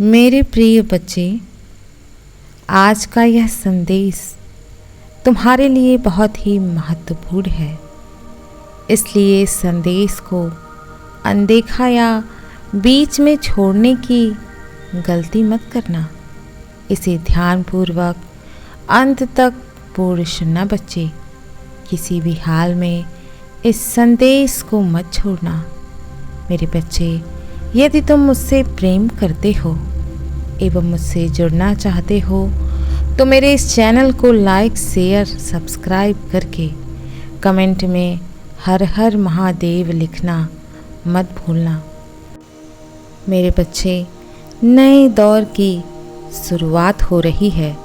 मेरे प्रिय बच्चे, आज का यह संदेश तुम्हारे लिए बहुत ही महत्वपूर्ण है। इसलिए इस संदेश को अनदेखा या बीच में छोड़ने की गलती मत करना। इसे ध्यानपूर्वक अंत तक पूर्ण सुनना बच्चे। किसी भी हाल में इस संदेश को मत छोड़ना। मेरे बच्चे, यदि तुम मुझसे प्रेम करते हो एवं मुझसे जुड़ना चाहते हो तो मेरे इस चैनल को लाइक, शेयर, सब्सक्राइब करके कमेंट में हर हर महादेव लिखना मत भूलना। मेरे बच्चे, नए दौर की शुरुआत हो रही है।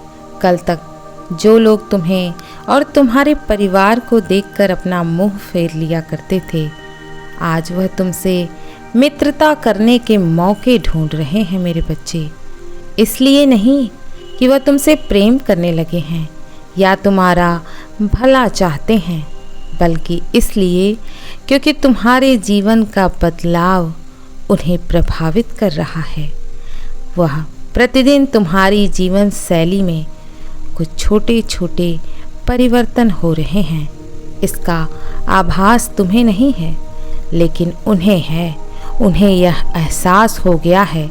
कल तक जो लोग तुम्हें और तुम्हारे परिवार को देखकर अपना मुंह फेर लिया करते थे, आज वह तुमसे मित्रता करने के मौके ढूंढ रहे हैं। मेरे बच्चे, इसलिए नहीं कि वह तुमसे प्रेम करने लगे हैं या तुम्हारा भला चाहते हैं, बल्कि इसलिए क्योंकि तुम्हारे जीवन का बदलाव उन्हें प्रभावित कर रहा है। वह प्रतिदिन तुम्हारी जीवन शैली में कुछ छोटे छोटे परिवर्तन हो रहे हैं। इसका आभास तुम्हें नहीं है, लेकिन उन्हें है। उन्हें यह एहसास हो गया है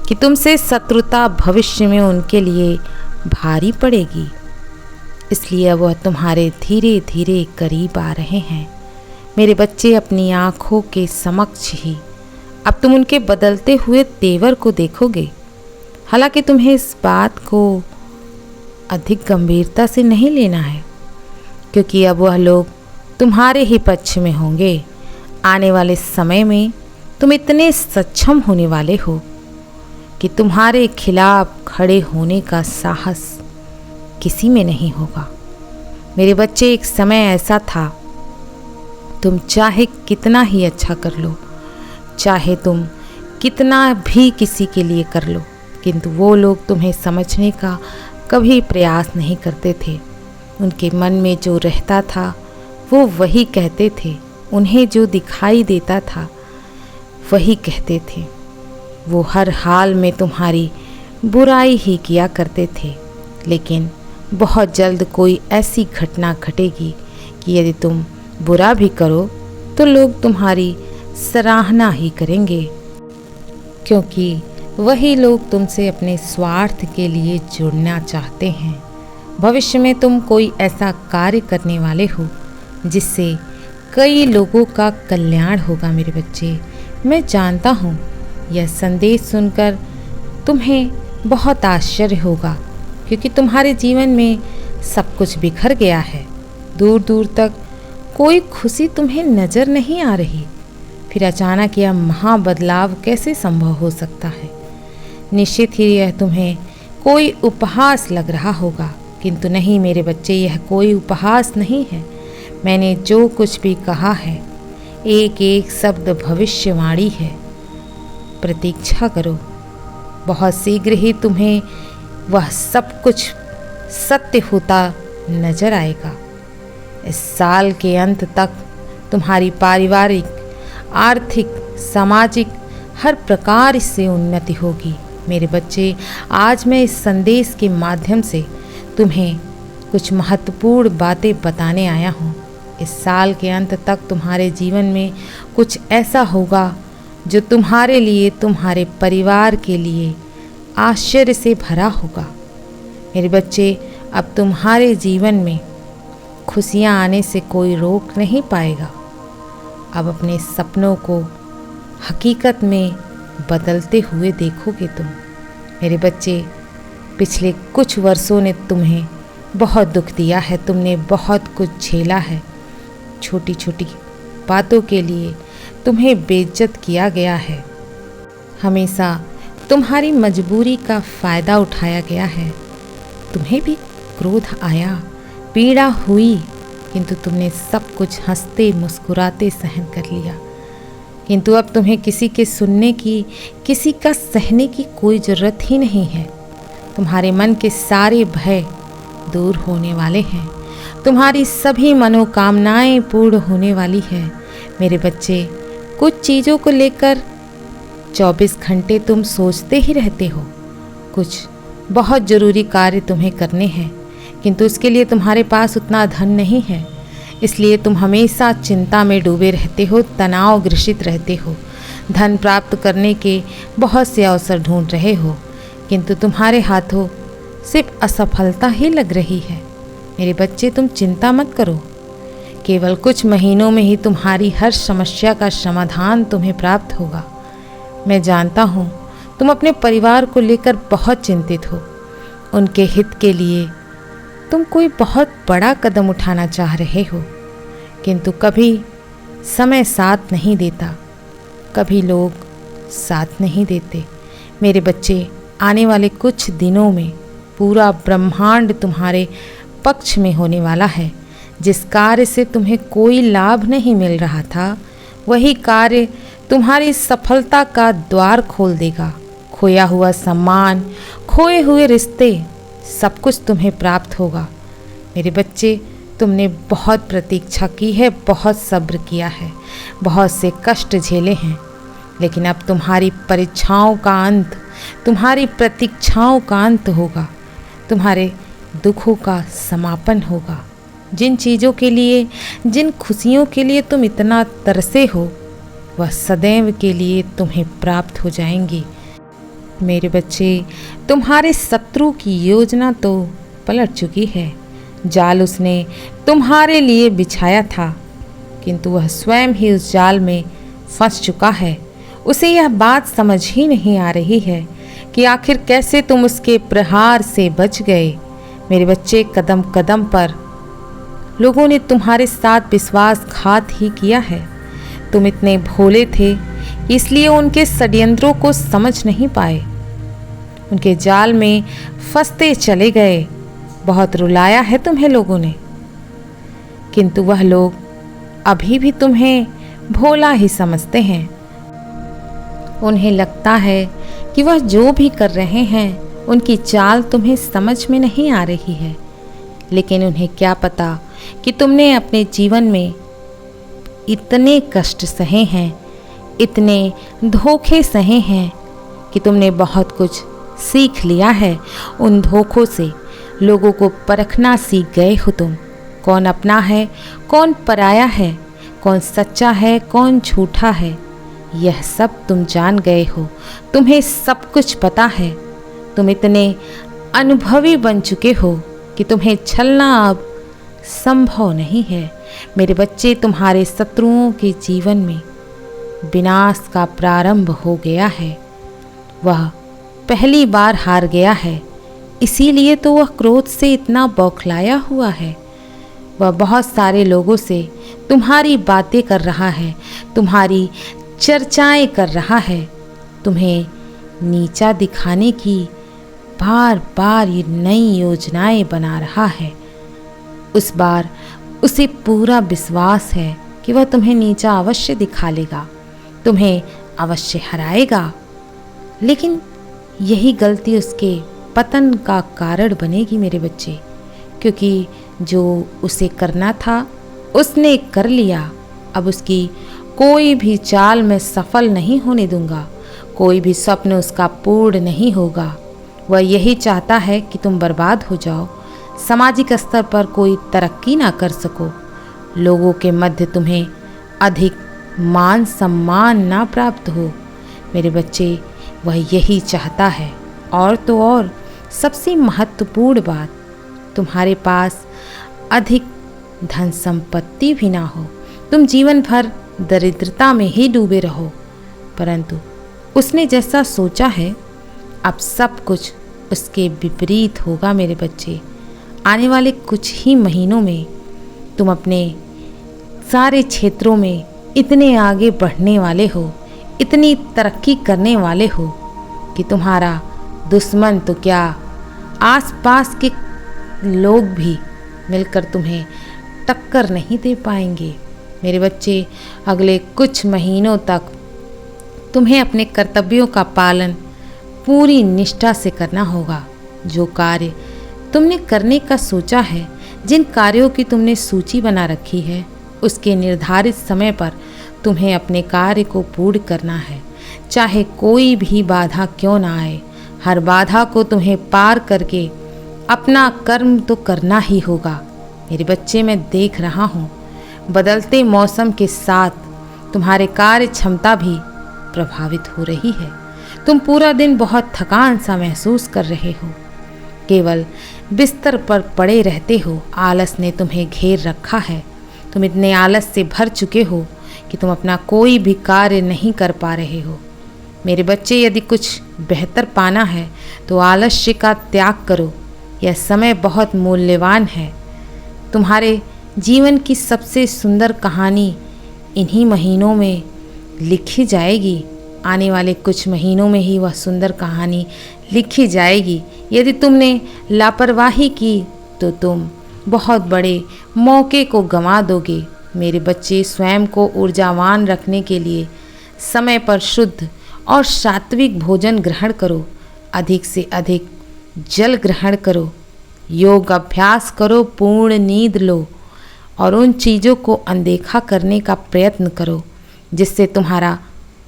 कि तुमसे शत्रुता भविष्य में उनके लिए भारी पड़ेगी। इसलिए वह तुम्हारे धीरे धीरे करीब आ रहे हैं। मेरे बच्चे, अपनी आँखों के समक्ष ही अब तुम उनके बदलते हुए तेवर को देखोगे। हालांकि तुम्हें इस बात को अधिक गंभीरता से नहीं लेना है, क्योंकि अब वह लोग तुम्हारे ही पक्ष में होंगे। आने वाले समय में तुम इतने सक्षम होने वाले हो कि तुम्हारे खिलाफ खड़े होने का साहस किसी में नहीं होगा। मेरे बच्चे, एक समय ऐसा था, तुम चाहे कितना ही अच्छा कर लो, चाहे तुम कितना भी किसी के लिए कर लो, किंतु वो लोग तुम्हें समझने का कभी प्रयास नहीं करते थे। उनके मन में जो रहता था वो वही कहते थे। उन्हें जो दिखाई देता था वही कहते थे। वो हर हाल में तुम्हारी बुराई ही किया करते थे। लेकिन बहुत जल्द कोई ऐसी घटना घटेगी कि यदि तुम बुरा भी करो तो लोग तुम्हारी सराहना ही करेंगे, क्योंकि वही लोग तुमसे अपने स्वार्थ के लिए जुड़ना चाहते हैं। भविष्य में तुम कोई ऐसा कार्य करने वाले हो जिससे कई लोगों का कल्याण होगा। मेरे बच्चे, मैं जानता हूँ यह संदेश सुनकर तुम्हें बहुत आश्चर्य होगा, क्योंकि तुम्हारे जीवन में सब कुछ बिखर गया है। दूर दूर तक कोई खुशी तुम्हें नज़र नहीं आ रही। फिर अचानक यह महा बदलाव कैसे संभव हो सकता है? निश्चित ही यह तुम्हें कोई उपहास लग रहा होगा, किंतु नहीं मेरे बच्चे, यह कोई उपहास नहीं है। मैंने जो कुछ भी कहा है, एक एक शब्द भविष्यवाणी है। प्रतीक्षा करो, बहुत शीघ्र ही तुम्हें वह सब कुछ सत्य होता नजर आएगा। इस साल के अंत तक तुम्हारी पारिवारिक, आर्थिक, सामाजिक हर प्रकार से उन्नति होगी। मेरे बच्चे, आज मैं इस संदेश के माध्यम से तुम्हें कुछ महत्वपूर्ण बातें बताने आया हूँ। इस साल के अंत तक तुम्हारे जीवन में कुछ ऐसा होगा जो तुम्हारे लिए, तुम्हारे परिवार के लिए आश्चर्य से भरा होगा। मेरे बच्चे, अब तुम्हारे जीवन में खुशियाँ आने से कोई रोक नहीं पाएगा। अब अपने सपनों को हकीकत में बदलते हुए देखोगे तुम। मेरे बच्चे, पिछले कुछ वर्षों ने तुम्हें बहुत दुख दिया है। तुमने बहुत कुछ झेला है। छोटी छोटी बातों के लिए तुम्हें बेइज्जत किया गया है। हमेशा तुम्हारी मजबूरी का फ़ायदा उठाया गया है। तुम्हें भी क्रोध आया, पीड़ा हुई, किंतु तुमने सब कुछ हंसते मुस्कुराते सहन कर लिया। किंतु अब तुम्हें किसी के सुनने की, किसी का सहने की कोई ज़रूरत ही नहीं है। तुम्हारे मन के सारे भय दूर होने वाले हैं। तुम्हारी सभी मनोकामनाएं पूर्ण होने वाली है। मेरे बच्चे, कुछ चीज़ों को लेकर 24 घंटे तुम सोचते ही रहते हो। कुछ बहुत ज़रूरी कार्य तुम्हें करने हैं, किंतु उसके लिए तुम्हारे पास उतना धन नहीं है, इसलिए तुम हमेशा चिंता में डूबे रहते हो, तनाव ग्रसित रहते हो। धन प्राप्त करने के बहुत से अवसर ढूंढ रहे हो, किंतु तुम्हारे हाथों सिर्फ असफलता ही लग रही है। मेरे बच्चे, तुम चिंता मत करो, केवल कुछ महीनों में ही तुम्हारी हर समस्या का समाधान तुम्हें प्राप्त होगा। मैं जानता हूँ तुम अपने परिवार को लेकर बहुत चिंतित हो। उनके हित के लिए तुम कोई बहुत बड़ा कदम उठाना चाह रहे हो, किंतु कभी समय साथ नहीं देता, कभी लोग साथ नहीं देते। मेरे बच्चे, आने वाले कुछ दिनों में पूरा ब्रह्मांड तुम्हारे पक्ष में होने वाला है। जिस कार्य से तुम्हें कोई लाभ नहीं मिल रहा था, वही कार्य तुम्हारी सफलता का द्वार खोल देगा। खोया हुआ सम्मान, खोए हुए रिश्ते, सब कुछ तुम्हें प्राप्त होगा। मेरे बच्चे, तुमने बहुत प्रतीक्षा की है, बहुत सब्र किया है, बहुत से कष्ट झेले हैं, लेकिन अब तुम्हारी परीक्षाओं का अंत, तुम्हारी प्रतीक्षाओं का अंत होगा। तुम्हारे दुखों का समापन होगा। जिन चीज़ों के लिए, जिन खुशियों के लिए तुम इतना तरसे हो, वह सदैव के लिए तुम्हें प्राप्त हो जाएंगी। मेरे बच्चे, तुम्हारे शत्रु की योजना तो पलट चुकी है। जाल उसने तुम्हारे लिए बिछाया था, किंतु वह स्वयं ही उस जाल में फंस चुका है। उसे यह बात समझ ही नहीं आ रही है कि आखिर कैसे तुम उसके प्रहार से बच गए। मेरे बच्चे, कदम कदम पर लोगों ने तुम्हारे साथ विश्वासघात ही किया है। तुम इतने भोले थे, इसलिए उनके षड्यंत्रों को समझ नहीं पाए, उनके जाल में फंसते चले गए। बहुत रुलाया है तुम्हें लोगों ने, किंतु वह लोग अभी भी तुम्हें भोला ही समझते हैं। उन्हें लगता है कि वह जो भी कर रहे हैं, उनकी चाल तुम्हें समझ में नहीं आ रही है, लेकिन उन्हें क्या पता कि तुमने अपने जीवन में इतने कष्ट सहे हैं, इतने धोखे सहे हैं कि तुमने बहुत कुछ सीख लिया है। उन धोखों से लोगों को परखना सीख गए हो तुम। कौन अपना है, कौन पराया है, कौन सच्चा है, कौन झूठा है, यह सब तुम जान गए हो। तुम्हें सब कुछ पता है। तुम इतने अनुभवी बन चुके हो कि तुम्हें छलना अब संभव नहीं है। मेरे बच्चे, तुम्हारे शत्रुओं के जीवन में विनाश का प्रारंभ हो गया है। वह पहली बार हार गया है, इसीलिए तो वह क्रोध से इतना बौखलाया हुआ है। वह बहुत सारे लोगों से तुम्हारी बातें कर रहा है, तुम्हारी चर्चाएं कर रहा है, तुम्हें नीचा दिखाने की बार बार ये नई योजनाएं बना रहा है। उस बार उसे पूरा विश्वास है कि वह तुम्हें नीचा अवश्य दिखा लेगा, तुम्हें अवश्य हराएगा, लेकिन यही गलती उसके पतन का कारण बनेगी मेरे बच्चे, क्योंकि जो उसे करना था उसने कर लिया। अब उसकी कोई भी चाल मैं सफल नहीं होने दूंगा, कोई भी स्वप्न उसका पूर्ण नहीं होगा। वह यही चाहता है कि तुम बर्बाद हो जाओ, सामाजिक स्तर पर कोई तरक्की ना कर सको, लोगों के मध्य तुम्हें अधिक मान सम्मान ना प्राप्त हो। मेरे बच्चे, वह यही चाहता है। और तो और सबसे महत्वपूर्ण बात, तुम्हारे पास अधिक धन संपत्ति भी ना हो, तुम जीवन भर दरिद्रता में ही डूबे रहो, परंतु उसने जैसा सोचा है अब सब कुछ उसके विपरीत होगा। मेरे बच्चे, आने वाले कुछ ही महीनों में तुम अपने सारे क्षेत्रों में इतने आगे बढ़ने वाले हो, इतनी तरक्की करने वाले हो कि तुम्हारा दुश्मन तो क्या, आसपास के लोग भी मिलकर तुम्हें टक्कर नहीं दे पाएंगे। मेरे बच्चे, अगले कुछ महीनों तक तुम्हें अपने कर्तव्यों का पालन पूरी निष्ठा से करना होगा। जो कार्य तुमने करने का सोचा है, जिन कार्यों की तुमने सूची बना रखी है, उसके निर्धारित समय पर तुम्हें अपने कार्य को पूर्ण करना है। चाहे कोई भी बाधा क्यों ना आए, हर बाधा को तुम्हें पार करके अपना कर्म तो करना ही होगा। मेरे बच्चे, मैं देख रहा हूँ बदलते मौसम के साथ तुम्हारे कार्य क्षमता भी प्रभावित हो रही है। तुम पूरा दिन बहुत थकान सा महसूस कर रहे हो, केवल बिस्तर पर पड़े रहते हो। आलस ने तुम्हें घेर रखा है। तुम इतने आलस से भर चुके हो कि तुम अपना कोई भी कार्य नहीं कर पा रहे हो। मेरे बच्चे, यदि कुछ बेहतर पाना है तो आलस्य का त्याग करो। यह समय बहुत मूल्यवान है। तुम्हारे जीवन की सबसे सुंदर कहानी इन्हीं महीनों में लिखी जाएगी। आने वाले कुछ महीनों में ही वह सुंदर कहानी लिखी जाएगी। यदि तुमने लापरवाही की तो तुम बहुत बड़े मौके को गंवा दोगे। मेरे बच्चे, स्वयं को ऊर्जावान रखने के लिए समय पर शुद्ध और सात्विक भोजन ग्रहण करो। अधिक से अधिक जल ग्रहण करो, योग अभ्यास करो, पूर्ण नींद लो और उन चीज़ों को अनदेखा करने का प्रयत्न करो जिससे तुम्हारा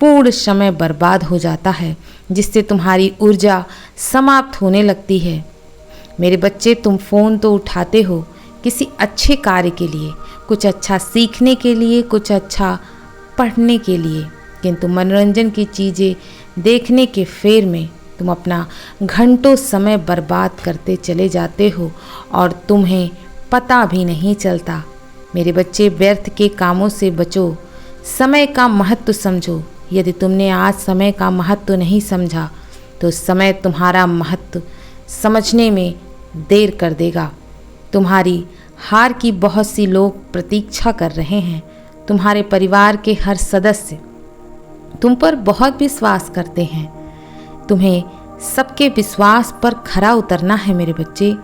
पूर्ण समय बर्बाद हो जाता है, जिससे तुम्हारी ऊर्जा समाप्त होने लगती है। मेरे बच्चे, तुम फ़ोन तो उठाते हो किसी अच्छे कार्य के लिए, कुछ अच्छा सीखने के लिए, कुछ अच्छा पढ़ने के लिए, किंतु मनोरंजन की चीज़ें देखने के फेर में तुम अपना घंटों समय बर्बाद करते चले जाते हो और तुम्हें पता भी नहीं चलता। मेरे बच्चे, व्यर्थ के कामों से बचो, समय का महत्व समझो। यदि तुमने आज समय का महत्व नहीं समझा तो समय तुम्हारा महत्व समझने में देर कर देगा। तुम्हारी हार की बहुत सी लोग प्रतीक्षा कर रहे हैं। तुम्हारे परिवार के हर सदस्य तुम पर बहुत विश्वास करते हैं। तुम्हें सबके विश्वास पर खरा उतरना है मेरे बच्चे।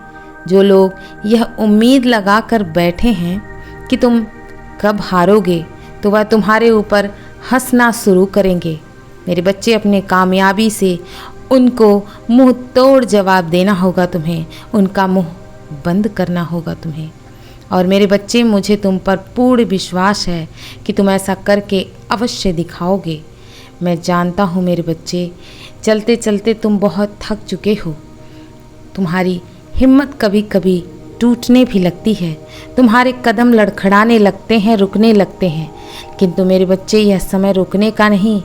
जो लोग यह उम्मीद लगा कर बैठे हैं कि तुम कब हारोगे तो वह तुम्हारे ऊपर हंसना शुरू करेंगे। मेरे बच्चे, अपने कामयाबी से उनको मुंह तोड़ जवाब देना होगा तुम्हें, उनका मुंह बंद करना होगा तुम्हें। और मेरे बच्चे, मुझे तुम पर पूर्ण विश्वास है कि तुम ऐसा करके अवश्य दिखाओगे। मैं जानता हूँ मेरे बच्चे, चलते चलते तुम बहुत थक चुके हो। तुम्हारी हिम्मत कभी कभी टूटने भी लगती है। तुम्हारे कदम लड़खड़ाने लगते हैं, रुकने लगते हैं। किंतु मेरे बच्चे, यह समय रुकने का नहीं,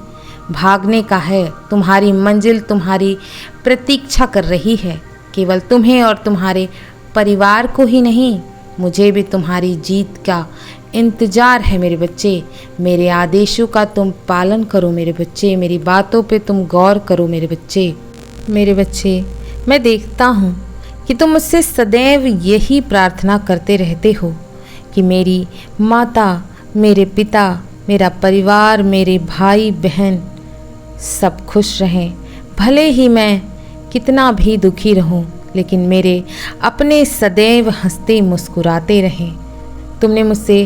भागने का है। तुम्हारी मंजिल तुम्हारी प्रतीक्षा कर रही है। केवल तुम्हें और तुम्हारे परिवार को ही नहीं, मुझे भी तुम्हारी जीत का इंतज़ार है मेरे बच्चे। मेरे आदेशों का तुम पालन करो मेरे बच्चे, मेरी बातों पे तुम गौर करो मेरे बच्चे। मेरे बच्चे, मैं देखता हूँ कि तुम मुझसे सदैव यही प्रार्थना करते रहते हो कि मेरी माता, मेरे पिता, मेरा परिवार, मेरे भाई बहन सब खुश रहें। भले ही मैं कितना भी दुखी रहूं, लेकिन मेरे अपने सदैव हंसते मुस्कुराते रहें। तुमने मुझसे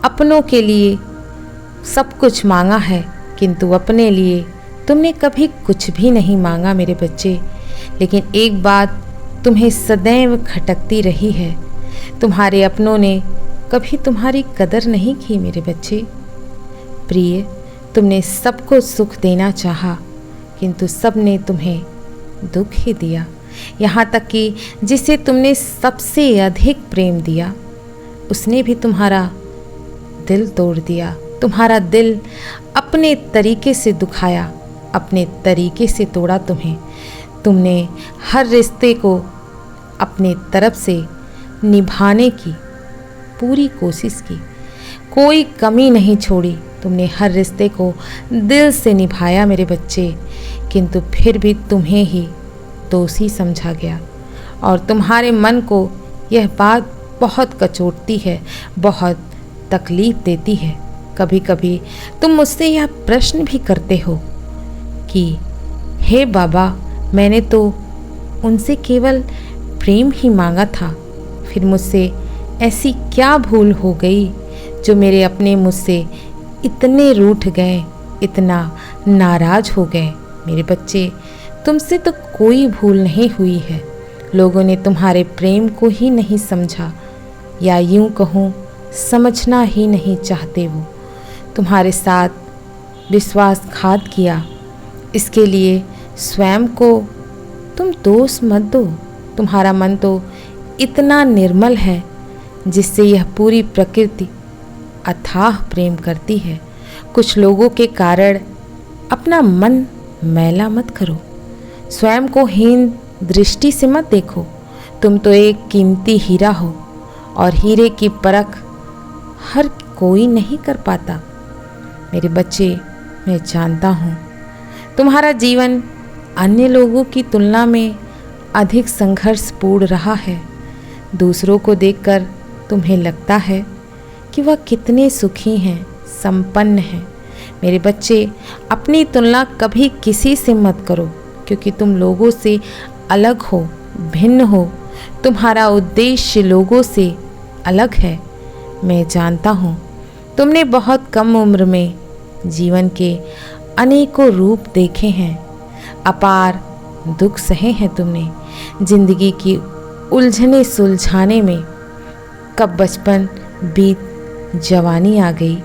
अपनों के लिए सब कुछ मांगा है, किंतु अपने लिए तुमने कभी कुछ भी नहीं मांगा मेरे बच्चे। लेकिन एक बात तुम्हें सदैव खटकती रही है, तुम्हारे अपनों ने कभी तुम्हारी कदर नहीं की मेरे बच्चे। प्रिय, तुमने सबको सुख देना चाहा, किंतु सब ने तुम्हें दुख ही दिया। यहाँ तक कि जिसे तुमने सबसे अधिक प्रेम दिया उसने भी तुम्हारा दिल तोड़ दिया। तुम्हारा दिल अपने तरीके से दुखाया, अपने तरीके से तोड़ा तुम्हें। तुमने हर रिश्ते को अपने तरफ से निभाने की पूरी कोशिश की, कोई कमी नहीं छोड़ी। तुमने हर रिश्ते को दिल से निभाया मेरे बच्चे, किंतु फिर भी तुम्हें ही दोषी समझा गया। और तुम्हारे मन को यह बात बहुत कचोटती है, बहुत तकलीफ देती है। कभी कभी तुम मुझसे यह प्रश्न भी करते हो कि हे बाबा, मैंने तो उनसे केवल प्रेम ही मांगा था, फिर मुझसे ऐसी क्या भूल हो गई जो मेरे अपने मुझसे इतने रूठ गए, इतना नाराज हो गए। मेरे बच्चे, तुमसे तो कोई भूल नहीं हुई है। लोगों ने तुम्हारे प्रेम को ही नहीं समझा, या यूं कहूँ समझना ही नहीं चाहते। वो तुम्हारे साथ विश्वासघात किया, इसके लिए स्वयं को तुम दोष मत दो। तुम्हारा मन तो इतना निर्मल है जिससे यह पूरी प्रकृति अथाह प्रेम करती है। कुछ लोगों के कारण अपना मन मैला मत करो, स्वयं को हीन दृष्टि से मत देखो। तुम तो एक कीमती हीरा हो और हीरे की परख हर कोई नहीं कर पाता। मेरे बच्चे, मैं जानता हूँ तुम्हारा जीवन अन्य लोगों की तुलना में अधिक संघर्षपूर्ण रहा है। दूसरों को देखकर तुम्हें लगता है कि वह कितने सुखी हैं, संपन्न हैं। मेरे बच्चे, अपनी तुलना कभी किसी से मत करो, क्योंकि तुम लोगों से अलग हो, भिन्न हो। तुम्हारा उद्देश्य लोगों से अलग है। मैं जानता हूँ तुमने बहुत कम उम्र में जीवन के अनेकों रूप देखे हैं, अपार दुख सहे हैं तुमने। जिंदगी की उलझने सुलझाने में कब बचपन बीत जवानी आ गई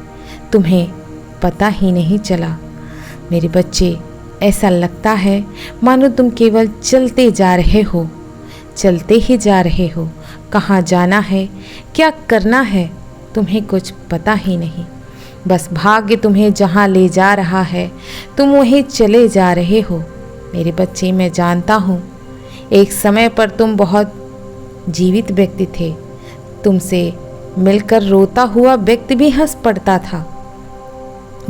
तुम्हें पता ही नहीं चला। मेरे बच्चे, ऐसा लगता है मानो तुम केवल चलते जा रहे हो, चलते ही जा रहे हो। कहाँ जाना है, क्या करना है, तुम्हें कुछ पता ही नहीं। बस भाग्य तुम्हें जहाँ ले जा रहा है तुम वहीं चले जा रहे हो। मेरे बच्चे, मैं जानता हूँ एक समय पर तुम बहुत जीवित व्यक्ति थे। तुमसे मिलकर रोता हुआ व्यक्ति भी हंस पड़ता था।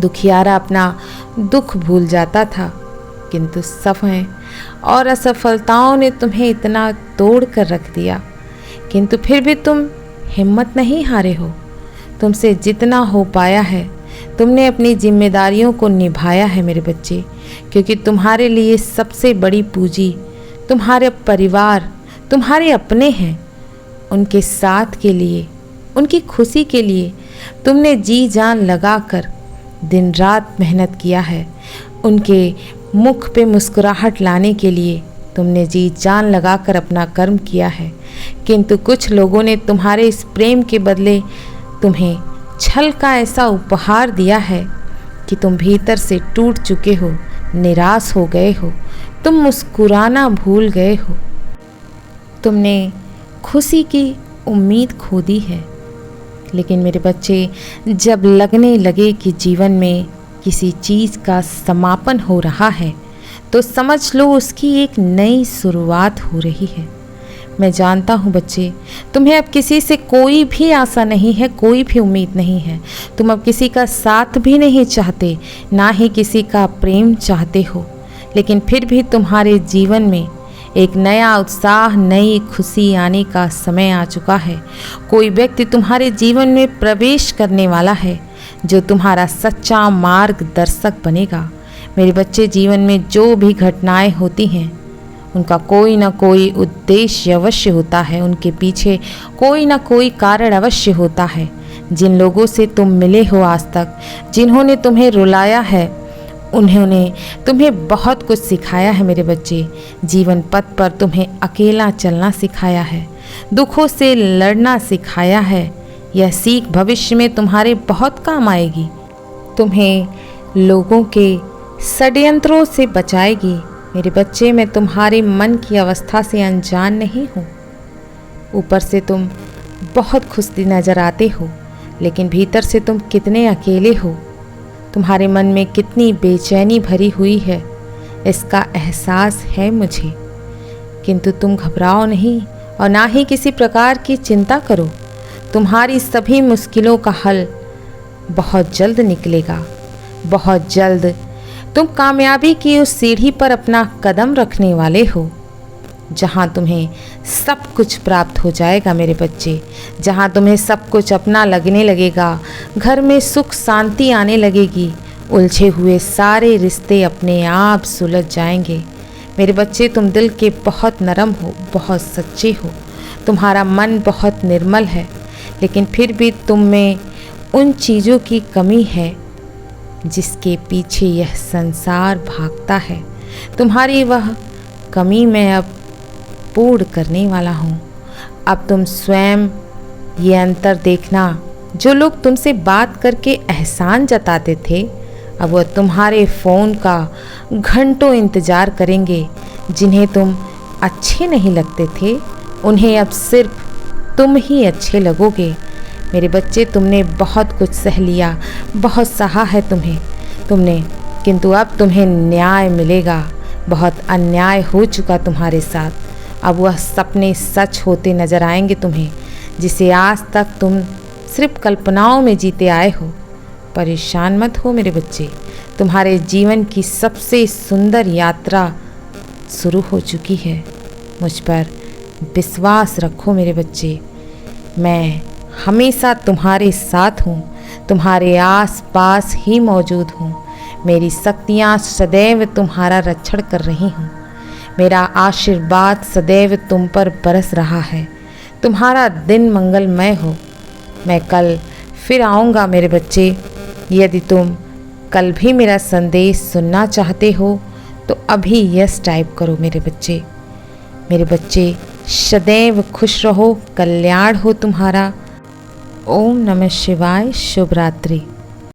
दुखियारा अपना दुख भूल जाता था, किंतु समय और असफलताओं ने तुम्हें इतना तोड़ कर रख दिया, किंतु फिर भी तुम हिम्मत नहीं हारे हो। तुमसे जितना हो पाया है तुमने अपनी जिम्मेदारियों को निभाया है मेरे बच्चे, क्योंकि तुम्हारे लिए सबसे बड़ी पूंजी तुम्हारे परिवार, तुम्हारे अपने हैं। उनके साथ के लिए, उनकी खुशी के लिए तुमने जी जान लगाकर दिन रात मेहनत किया है। उनके मुख पे मुस्कुराहट लाने के लिए तुमने जी जान लगाकर अपना कर्म किया है, किंतु कुछ लोगों ने तुम्हारे इस प्रेम के बदले तुम्हें छल का ऐसा उपहार दिया है कि तुम भीतर से टूट चुके हो, निराश हो गए हो, तुम मुस्कुराना भूल गए हो। तुमने खुशी की उम्मीद खो दी है। लेकिन मेरे बच्चे, जब लगने लगे कि जीवन में किसी चीज़ का समापन हो रहा है तो समझ लो उसकी एक नई शुरुआत हो रही है। मैं जानता हूँ बच्चे, तुम्हें अब किसी से कोई भी आशा नहीं है, कोई भी उम्मीद नहीं है। तुम अब किसी का साथ भी नहीं चाहते, ना ही किसी का प्रेम चाहते हो। लेकिन फिर भी तुम्हारे जीवन में एक नया उत्साह, नई खुशी आने का समय आ चुका है। कोई व्यक्ति तुम्हारे जीवन में प्रवेश करने वाला है जो तुम्हारा सच्चा मार्गदर्शक बनेगा। मेरे बच्चे, जीवन में जो भी घटनाएं होती हैं उनका कोई ना कोई उद्देश्य अवश्य होता है, उनके पीछे कोई ना कोई कारण अवश्य होता है। जिन लोगों से तुम मिले हो आज तक, जिन्होंने तुम्हें रुलाया है, उन्होंने तुम्हें बहुत कुछ सिखाया है मेरे बच्चे। जीवन पथ पर तुम्हें अकेला चलना सिखाया है, दुखों से लड़ना सिखाया है। यह सीख भविष्य में तुम्हारे बहुत काम आएगी, तुम्हें लोगों के षड्यंत्रों से बचाएगी। मेरे बच्चे, मैं तुम्हारे मन की अवस्था से अनजान नहीं हूँ। ऊपर से तुम बहुत खुश नजर आते हो, लेकिन भीतर से तुम कितने अकेले हो। तुम्हारे मन में कितनी बेचैनी भरी हुई है, इसका एहसास है मुझे। किंतु तुम घबराओ नहीं और ना ही किसी प्रकार की चिंता करो। तुम्हारी सभी मुश्किलों का हल बहुत जल्द निकलेगा, बहुत जल्द। तुम कामयाबी की उस सीढ़ी पर अपना कदम रखने वाले हो जहाँ तुम्हें सब कुछ प्राप्त हो जाएगा मेरे बच्चे, जहाँ तुम्हें सब कुछ अपना लगने लगेगा। घर में सुख शांति आने लगेगी, उलझे हुए सारे रिश्ते अपने आप सुलझ जाएंगे। मेरे बच्चे, तुम दिल के बहुत नरम हो, बहुत सच्चे हो, तुम्हारा मन बहुत निर्मल है, लेकिन फिर भी तुम में उन चीज़ों की कमी है जिसके पीछे यह संसार भागता है। तुम्हारी वह कमी मैं अब पूर्ण करने वाला हूँ। अब तुम स्वयं ये अंतर देखना, जो लोग तुमसे बात करके एहसान जताते थे, अब वह तुम्हारे फ़ोन का घंटों इंतज़ार करेंगे। जिन्हें तुम अच्छे नहीं लगते थे, उन्हें अब सिर्फ तुम ही अच्छे लगोगे। मेरे बच्चे, तुमने बहुत कुछ सह लिया, बहुत सहा है तुमने, किंतु अब तुम्हें न्याय मिलेगा। बहुत अन्याय हो चुका तुम्हारे साथ। अब वह सपने सच होते नजर आएंगे तुम्हें, जिसे आज तक तुम सिर्फ कल्पनाओं में जीते आए हो। परेशान मत हो मेरे बच्चे, तुम्हारे जीवन की सबसे सुंदर यात्रा शुरू हो चुकी है। मुझ पर विश्वास रखो मेरे बच्चे, मैं हमेशा तुम्हारे साथ हूँ, तुम्हारे आस पास ही मौजूद हूँ। मेरी शक्तियाँ सदैव तुम्हारा रक्षण कर रही हूँ। मेरा आशीर्वाद सदैव तुम पर बरस रहा है। तुम्हारा दिन मंगलमय हो। मैं कल फिर आऊँगा मेरे बच्चे। यदि तुम कल भी मेरा संदेश सुनना चाहते हो तो अभी यस टाइप करो मेरे बच्चे। मेरे बच्चे, सदैव खुश रहो, कल्याण हो तुम्हारा। ओम नमः शिवाय। शुभ रात्रि।